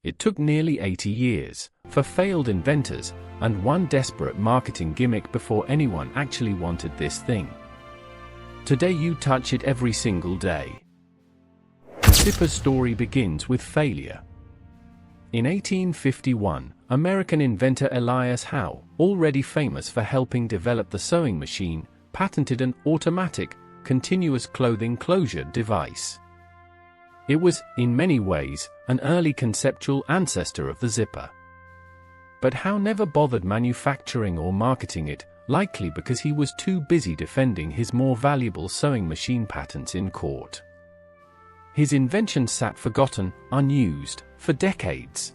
It took nearly 80 years, for failed inventors, and one desperate marketing gimmick before anyone actually wanted this thing. Today you touch it every single day. The zipper's story begins with failure. In 1851, American inventor Elias Howe, already famous for helping develop the sewing machine, patented an automatic, continuous clothing closure device. It was, in many ways, an early conceptual ancestor of the zipper. But Howe never bothered manufacturing or marketing it, likely because he was too busy defending his more valuable sewing machine patents in court. His invention sat forgotten, unused, for decades.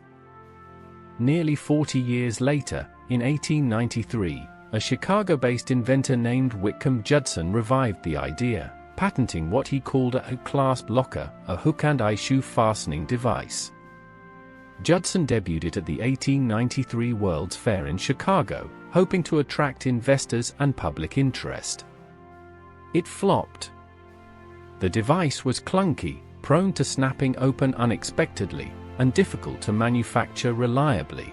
Nearly 40 years later, in 1893, a Chicago-based inventor named Whitcomb Judson revived the idea, patenting what he called a hook-clasp locker, a hook-and-eye-shoe fastening device. Judson debuted it at the 1893 World's Fair in Chicago, hoping to attract investors and public interest. It flopped. The device was clunky, prone to snapping open unexpectedly, and difficult to manufacture reliably.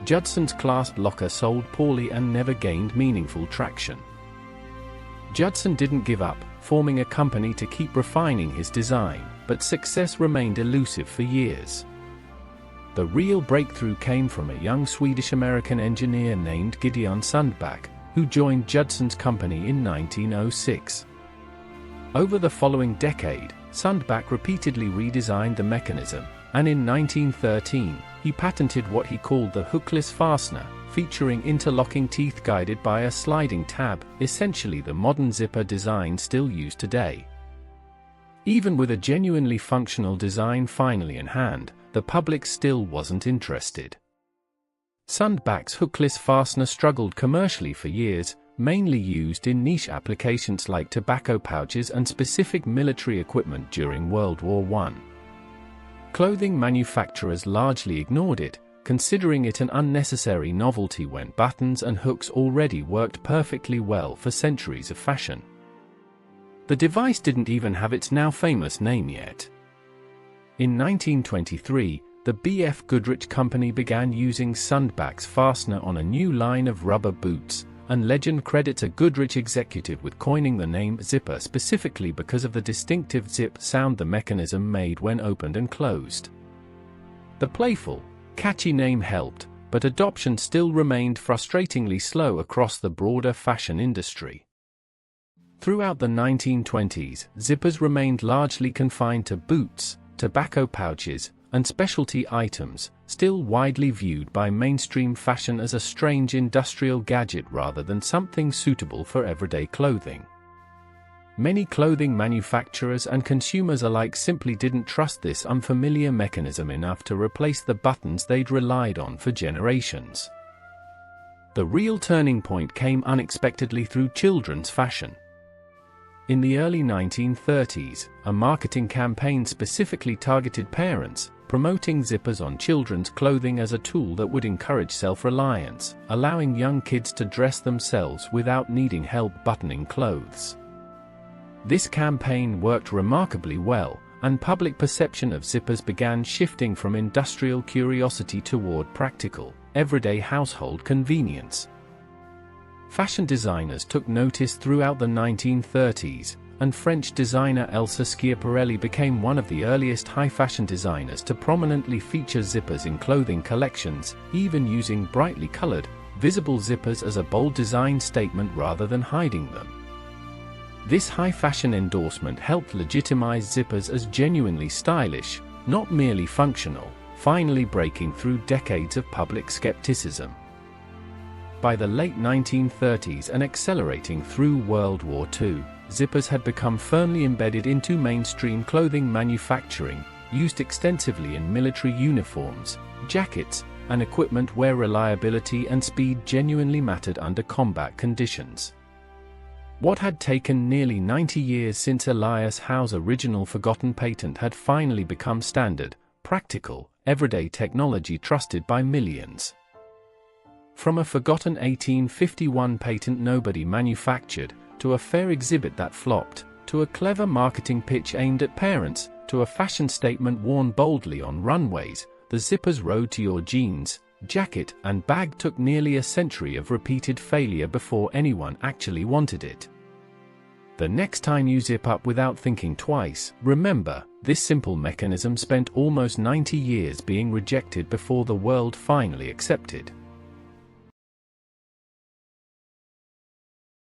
Judson's clasp locker sold poorly and never gained meaningful traction. Judson didn't give up, forming a company to keep refining his design, but success remained elusive for years. The real breakthrough came from a young Swedish-American engineer named Gideon Sundback, who joined Judson's company in 1906. Over the following decade, Sundback repeatedly redesigned the mechanism, and in 1913, he patented what he called the hookless fastener, featuring interlocking teeth guided by a sliding tab, essentially the modern zipper design still used today. Even with a genuinely functional design finally in hand, the public still wasn't interested. Sundback's hookless fastener struggled commercially for years, mainly used in niche applications like tobacco pouches and specific military equipment during World War I. Clothing manufacturers largely ignored it, considering it an unnecessary novelty when buttons and hooks already worked perfectly well for centuries of fashion. The device didn't even have its now famous name yet. In 1923, the B.F. Goodrich Company began using Sundback's fastener on a new line of rubber boots, and legend credits a Goodrich executive with coining the name zipper specifically because of the distinctive zip sound the mechanism made when opened and closed. The playful, catchy name helped, but adoption still remained frustratingly slow across the broader fashion industry. Throughout the 1920s, zippers remained largely confined to boots, tobacco pouches, and specialty items, still widely viewed by mainstream fashion as a strange industrial gadget rather than something suitable for everyday clothing. Many clothing manufacturers and consumers alike simply didn't trust this unfamiliar mechanism enough to replace the buttons they'd relied on for generations. The real turning point came unexpectedly through children's fashion. In the early 1930s, a marketing campaign specifically targeted parents, promoting zippers on children's clothing as a tool that would encourage self-reliance, allowing young kids to dress themselves without needing help buttoning clothes. This campaign worked remarkably well, and public perception of zippers began shifting from industrial curiosity toward practical, everyday household convenience. Fashion designers took notice throughout the 1930s, and French designer Elsa Schiaparelli became one of the earliest high-fashion designers to prominently feature zippers in clothing collections, even using brightly colored, visible zippers as a bold design statement rather than hiding them. This high-fashion endorsement helped legitimize zippers as genuinely stylish, not merely functional, finally breaking through decades of public skepticism. By the late 1930s and accelerating through World War II, zippers had become firmly embedded into mainstream clothing manufacturing, used extensively in military uniforms, jackets, and equipment where reliability and speed genuinely mattered under combat conditions. What had taken nearly 90 years since Elias Howe's original forgotten patent had finally become standard, practical, everyday technology trusted by millions. From a forgotten 1851 patent nobody manufactured, to a fair exhibit that flopped, to a clever marketing pitch aimed at parents, to a fashion statement worn boldly on runways, the zipper's road to your jeans, jacket, and bag took nearly a century of repeated failure before anyone actually wanted it. The next time you zip up without thinking twice, remember, this simple mechanism spent almost 90 years being rejected before the world finally accepted.